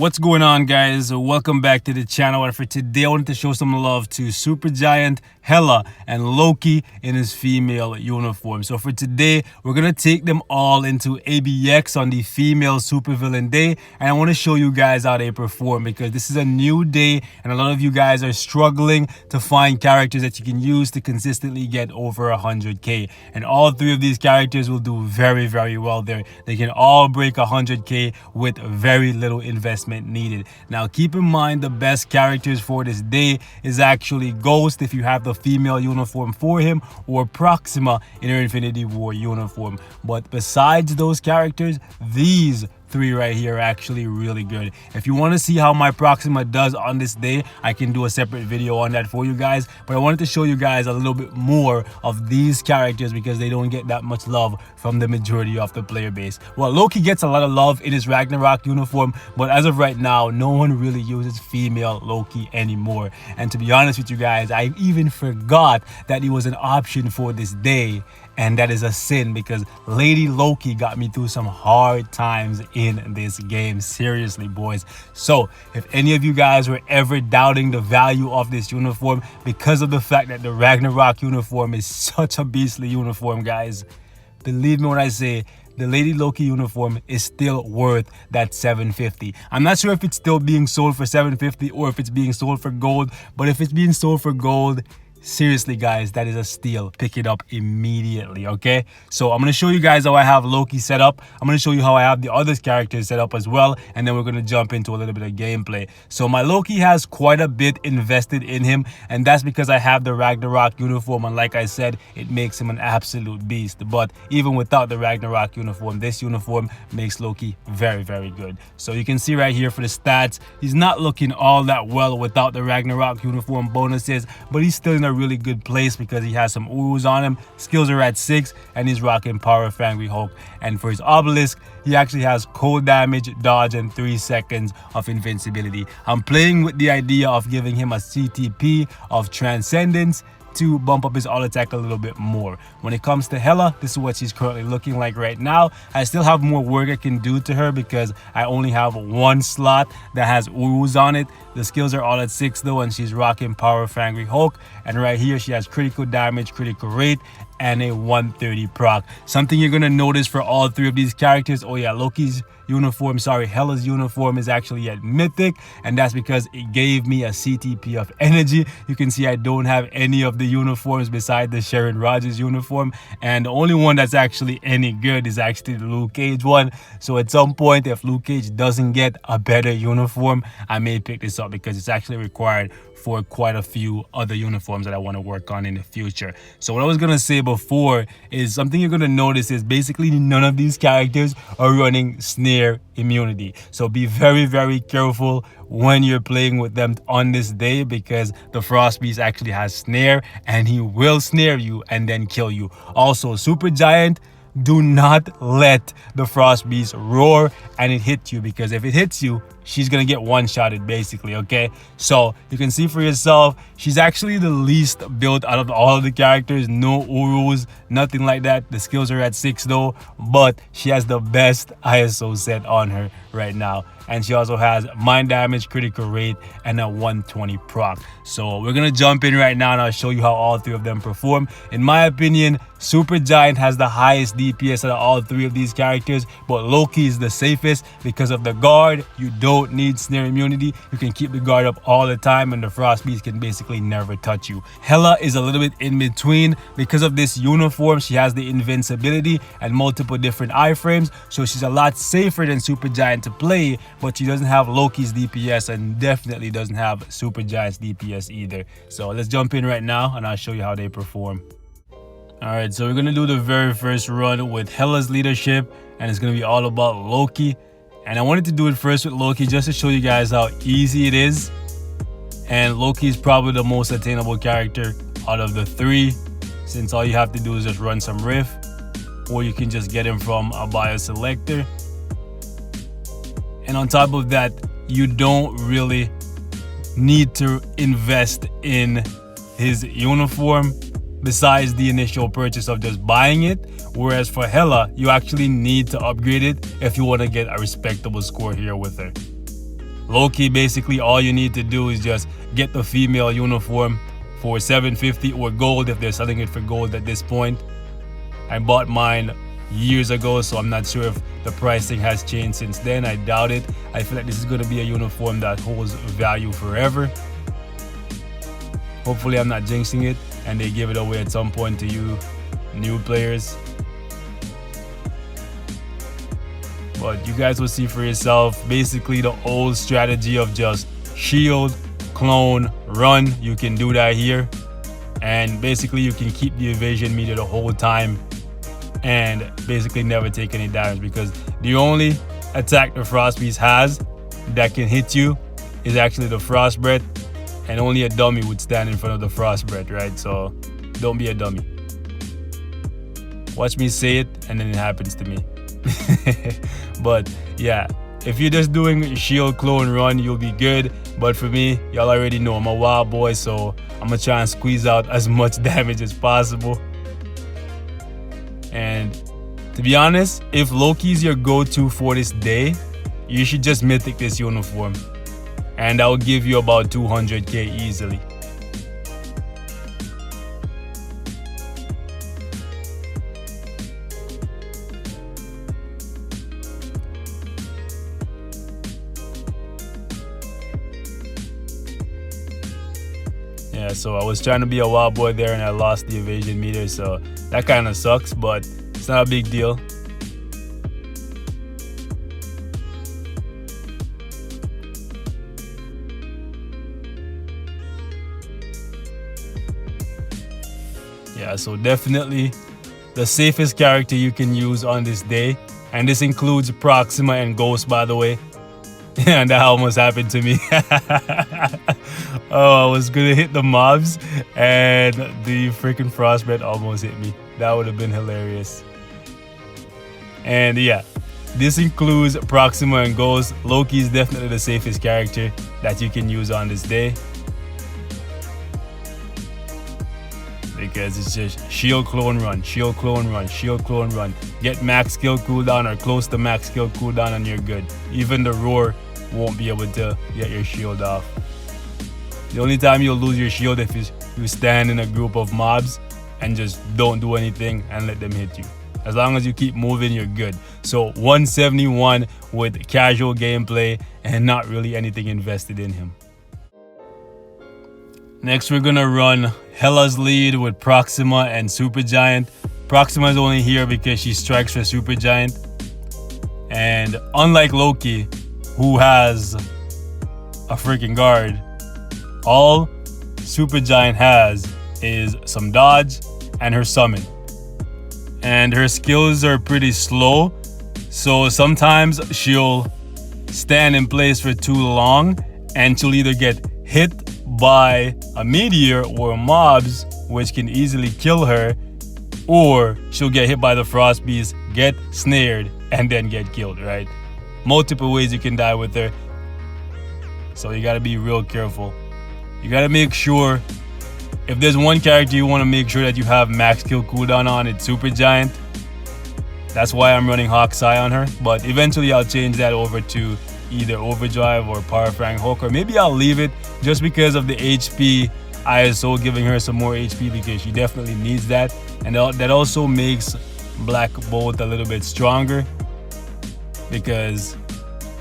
What's going on, guys? Welcome back to the channel. And for today I wanted to show some love to Supergiant, Hela, and Loki in his female uniform. So for today we're gonna take them all into ABX on the female supervillain day, and I want to show you guys how they perform because this is a new day and a lot of you guys are struggling to find characters that you can use to consistently get over 100k, and all three of these characters will do very well there. They can all break 100k with very little investment needed. Now keep in mind the best characters for this day is actually Ghost if you have the female uniform for him, or Proxima in her Infinity War uniform. But besides those characters, these three right here are actually really good. If you want to see how my Proxima does on this day, I can do a separate video on that for you guys, but I wanted to show you guys a little bit more of these characters because they don't get that much love from the majority of the player base. Well, Loki gets a lot of love in his Ragnarok uniform, but as of right now, no one really uses female Loki anymore. And to be honest with you guys, I even forgot that he was an option for this day. And that is a sin because Lady Loki got me through some hard times in this game. Seriously, boys. So if any of you guys were ever doubting the value of this uniform because of the fact that the Ragnarok uniform is such a beastly uniform, guys, believe me when I say the Lady Loki uniform is still worth that 750. I'm not sure if it's still being sold for 750 or if it's being sold for gold, but if it's being sold for gold, seriously guys, that is a steal. Pick it up immediately, okay? So I'm going to show you guys how I have Loki set up. I'm going to show you how I have the other characters set up as well, and then we're going to jump into a little bit of gameplay. So my Loki has quite a bit invested in him, and that's because I have the Ragnarok uniform, and like I said, it makes him an absolute beast. But even without the Ragnarok uniform, this uniform makes Loki very good. So you can see right here for the stats, he's not looking all that well without the Ragnarok uniform bonuses, but he's still in a really good place because he has some Urus on him. Skills are at 6 and he's rocking Power of Angry Hulk. And for his obelisk, he actually has cold damage, dodge, and 3 seconds of invincibility. I'm playing with the idea of giving him a CTP of Transcendence to bump up his all attack a little bit more. When it comes to Hela, this is what she's currently looking like right now. I still have more work I can do to her because I only have one slot that has Urus on it. The skills are all at 6 though, and she's rocking Power of Angry Hulk. And right here she has critical damage, critical rate, and a 130 proc. Something you're gonna notice for all three of these characters, oh yeah, Loki's uniform, Hela's uniform is actually at Mythic, and that's because it gave me a CTP of energy. You can see I don't have any of the uniforms beside the Sharon Rogers uniform, and the only one that's actually any good is actually the Luke Cage one. So at some point, if Luke Cage doesn't get a better uniform, I may pick this up because it's actually required for quite a few other uniforms that I want to work on in the future. So what I was gonna say before is something you're gonna notice is basically none of these characters are running snare immunity. So be very careful when you're playing with them on this day because the Frost Beast actually has snare and he will snare you and then kill you. Also, Supergiant, do not let the Frost Beast roar and it hit you, because if it hits you, she's gonna get one-shotted basically, okay? So you can see for yourself, she's actually the least built out of all of the characters. No Urus, nothing like that. The skills are at 6 though, but she has the best ISO set on her right now. And she also has mind damage, critical rate, and a 120 proc. So we're gonna jump in right now and I'll show you how all three of them perform. In my opinion, Supergiant has the highest DPS out of all three of these characters, but Loki is the safest because of the guard. You don't need snare immunity. You can keep the guard up all the time and the Frost Beast can basically never touch you. Hela is a little bit in between. Because of this uniform, she has the invincibility and multiple different iframes, so she's a lot safer than Supergiant to play, but she doesn't have Loki's DPS and definitely doesn't have Supergiant's DPS either. So let's jump in right now and I'll show you how they perform. Alright, so we're gonna do the very first run with Hela's leadership, and it's gonna be all about Loki. And I wanted to do it first with Loki just to show you guys how easy it is. And Loki is probably the most attainable character out of the three, since all you have to do is just run some Rift, or you can just get him from a bio selector. And on top of that, you don't really need to invest in his uniform besides the initial purchase of just buying it. Whereas for Hela, you actually need to upgrade it if you want to get a respectable score here with her. Loki, basically all you need to do is just get the female uniform for $750 or gold if they're selling it for gold at this point. I bought mine years ago, so I'm not sure if the pricing has changed since then. I doubt it. I feel like this is going to be a uniform that holds value forever. Hopefully I'm not jinxing it and they give it away at some point to you new players. But you guys will see for yourself. Basically the old strategy of just shield, clone, run, you can do that here. And basically you can keep the evasion meter the whole time and basically never take any damage, because the only attack the Frost Beast has that can hit you is actually the Frost Breath, and only a dummy would stand in front of the Frost Breath, right? So don't be a dummy. Watch me say it and then it happens to me. But yeah, if you're just doing shield, clone, run, you'll be good. But for me, y'all already know I'm a wild boy, so I'm gonna try and squeeze out as much damage as possible. And to be honest, if Loki's your go-to for this day, you should just mythic this uniform, and that will give you about 200k easily. Yeah, so I was trying to be a wild boy there and I lost the evasion meter, so that kind of sucks, but it's not a big deal. Yeah, so definitely the safest character you can use on this day, and this includes Proxima and Ghost, by the way. And that almost happened to me. Oh, I was gonna hit the mobs and the freaking Frostbite almost hit me. That would have been hilarious. And yeah, this includes Proxima and Ghost. Loki is definitely the safest character that you can use on this day, because it's just shield, clone, run, shield, clone, run, shield, clone, run. Get max skill cooldown or close to max skill cooldown and you're good. Even the roar won't be able to get your shield off. The only time you'll lose your shield if you stand in a group of mobs and just don't do anything and let them hit you. As long as you keep moving, you're good. So 171 with casual gameplay and not really anything invested in him. Next, we're gonna run Hela's lead with Proxima and Supergiant. Proxima is only here because she strikes for Supergiant. And unlike Loki, who has a freaking guard, all Supergiant has is some dodge and her summon. And her skills are pretty slow, so sometimes she'll stand in place for too long and she'll either get hit by a meteor or mobs, which can easily kill her, or she'll get hit by the Frost Beast, get snared, and then get killed, right? Multiple ways you can die with her, so you gotta be real careful. You gotta make sure, if there's one character you wanna make sure that you have max kill cooldown on, it's Supergiant. That's why I'm running Hawk's Eye on her, but eventually I'll change that over to either Overdrive or Power Fang Hulk, or maybe I'll leave it just because of the HP ISO, giving her some more HP because she definitely needs that. And that also makes Black Bolt a little bit stronger because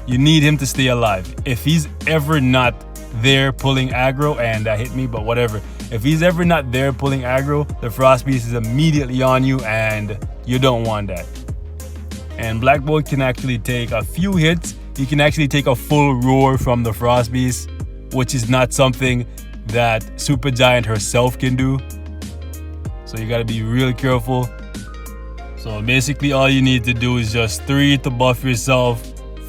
you need him to stay alive. If he's ever not there pulling aggro, and that hit me, but whatever. If he's ever not there pulling aggro, the Frost Beast is immediately on you and you don't want that. And Black Bolt can actually take a few hits. He can actually take a full roar from the Frost Beast, which is not something that Supergiant herself can do. So you gotta be really careful. So basically all you need to do is just 3 to buff yourself,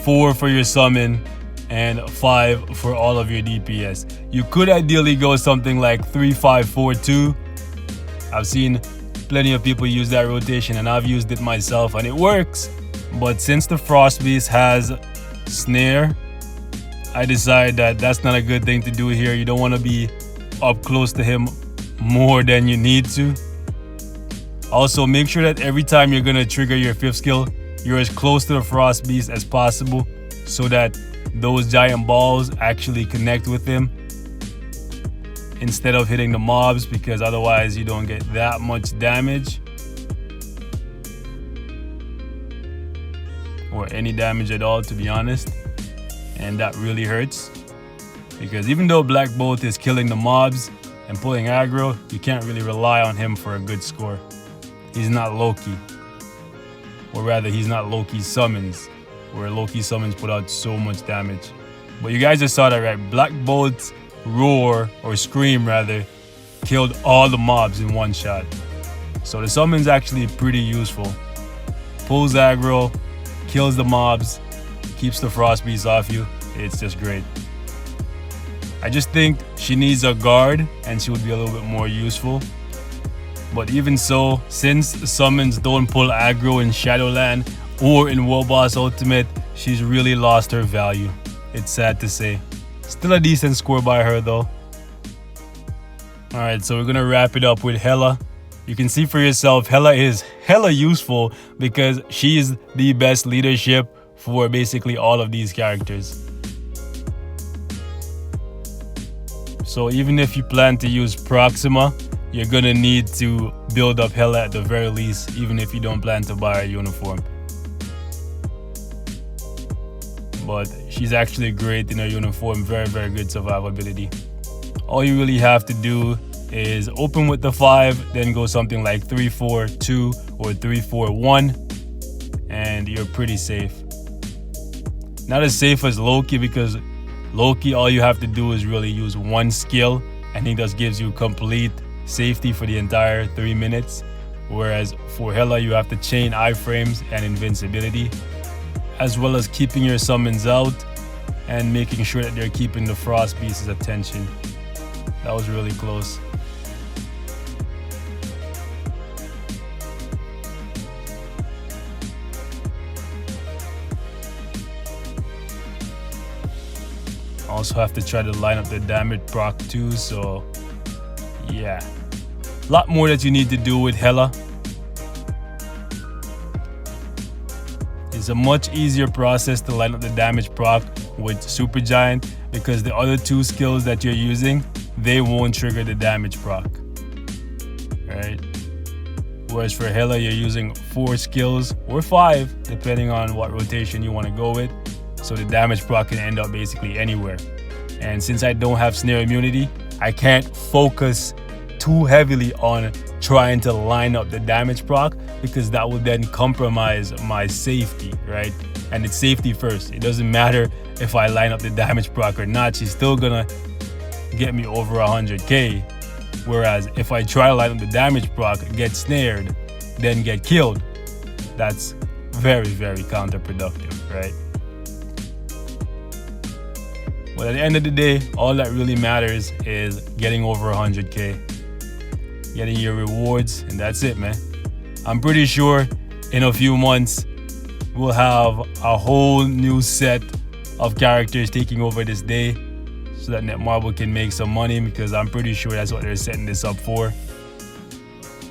4 for your summon, and 5 for all of your DPS. You could ideally go something like 3-5-4-2. I've seen plenty of people use that rotation and I've used it myself and it works. But since the Frost Beast has snare, I decided that that's not a good thing to do here. You don't want to be up close to him more than you need to. Also, make sure that every time you're going to trigger your 5th skill, you're as close to the Frost Beast as possible so that those giant balls actually connect with him instead of hitting the mobs, because otherwise you don't get that much damage or any damage at all, to be honest. And that really hurts, because even though Black Bolt is killing the mobs and pulling aggro, you can't really rely on him for a good score. He's not Loki, or rather he's not Loki's summons, where Loki's summons put out so much damage. But you guys just saw that, right? Black Bolt's roar, or scream rather, killed all the mobs in one shot. So the summon's actually pretty useful. Pulls aggro, kills the mobs, keeps the frost beasts off you. It's just great. I just think she needs a guard and she would be a little bit more useful. But even so, since summons don't pull aggro in Shadowland or in World Boss Ultimate, she's really lost her value. It's sad to say. Still a decent score by her though. Alright, so we're gonna wrap it up with Hela. You can see for yourself, Hela is hella useful because she is the best leadership for basically all of these characters. So even if you plan to use Proxima, you're gonna need to build up Hela at the very least, even if you don't plan to buy a uniform. But she's actually great in her uniform, very, very good survivability. All you really have to do is open with the 5, then go something like 3-4-2 or 3-4-1, and you're pretty safe. Not as safe as Loki, because Loki, all you have to do is really use one skill, and he just gives you complete safety for the entire 3 minutes. Whereas for Hela, you have to chain iframes and invincibility, as well as keeping your summons out and making sure that they're keeping the frost beast's attention. That was really close. Also have to try to line up the damage proc too, so yeah. A lot more that you need to do with Hela. It's a much easier process to line up the damage proc with Supergiant, because the other 2 skills that you're using, they won't trigger the damage proc, right? Whereas for Hela, you're using 4 skills or 5, depending on what rotation you want to go with. So the damage proc can end up basically anywhere. And since I don't have snare immunity, I can't focus too heavily on trying to line up the damage proc, because that will then compromise my safety, right? And it's safety first. It doesn't matter if I line up the damage proc or not, she's still gonna get me over 100k. Whereas if I try to line up the damage proc, get snared, then get killed, that's very, very counterproductive, right? But at the end of the day, all that really matters is getting over 100k, getting your rewards, and that's it, man. I'm pretty sure in a few months, we'll have a whole new set of characters taking over this day, so that Netmarble can make some money, because I'm pretty sure that's what they're setting this up for.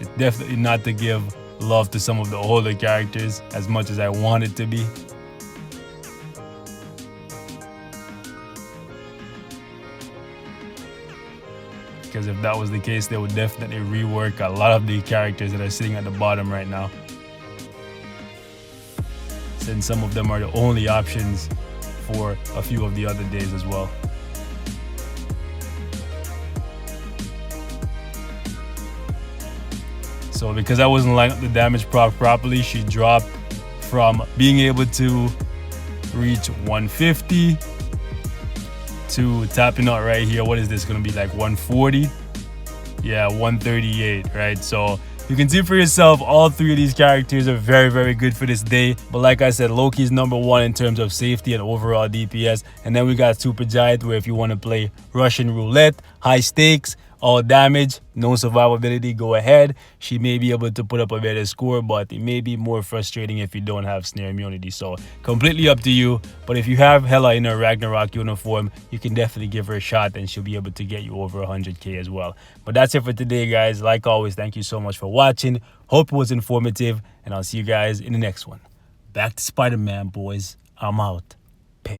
It's definitely not to give love to some of the older characters as much as I want it to be. Because if that was the case, they would definitely rework a lot of the characters that are sitting at the bottom right now, since some of them are the only options for a few of the other days as well. So because I wasn't lining up the damage proc properly, she dropped from being able to reach 150 to tapping out right here. What is this gonna be, like 140? Yeah, 138, right? So you can see for yourself, all 3 of these characters are very, very good for this day. But like I said, Loki's #1 in terms of safety and overall DPS. And then we got Supergiant, where if you want to play Russian roulette, high stakes, all damage, no survivability, go ahead. She may be able to put up a better score, but it may be more frustrating if you don't have snare immunity. So completely up to you. But if you have Hela in her Ragnarok uniform, you can definitely give her a shot, and she'll be able to get you over 100k as well. But that's it for today, guys. Like always, thank you so much for watching. Hope it was informative, and I'll see you guys in the next one. Back to Spider-Man, boys. I'm out. Peace.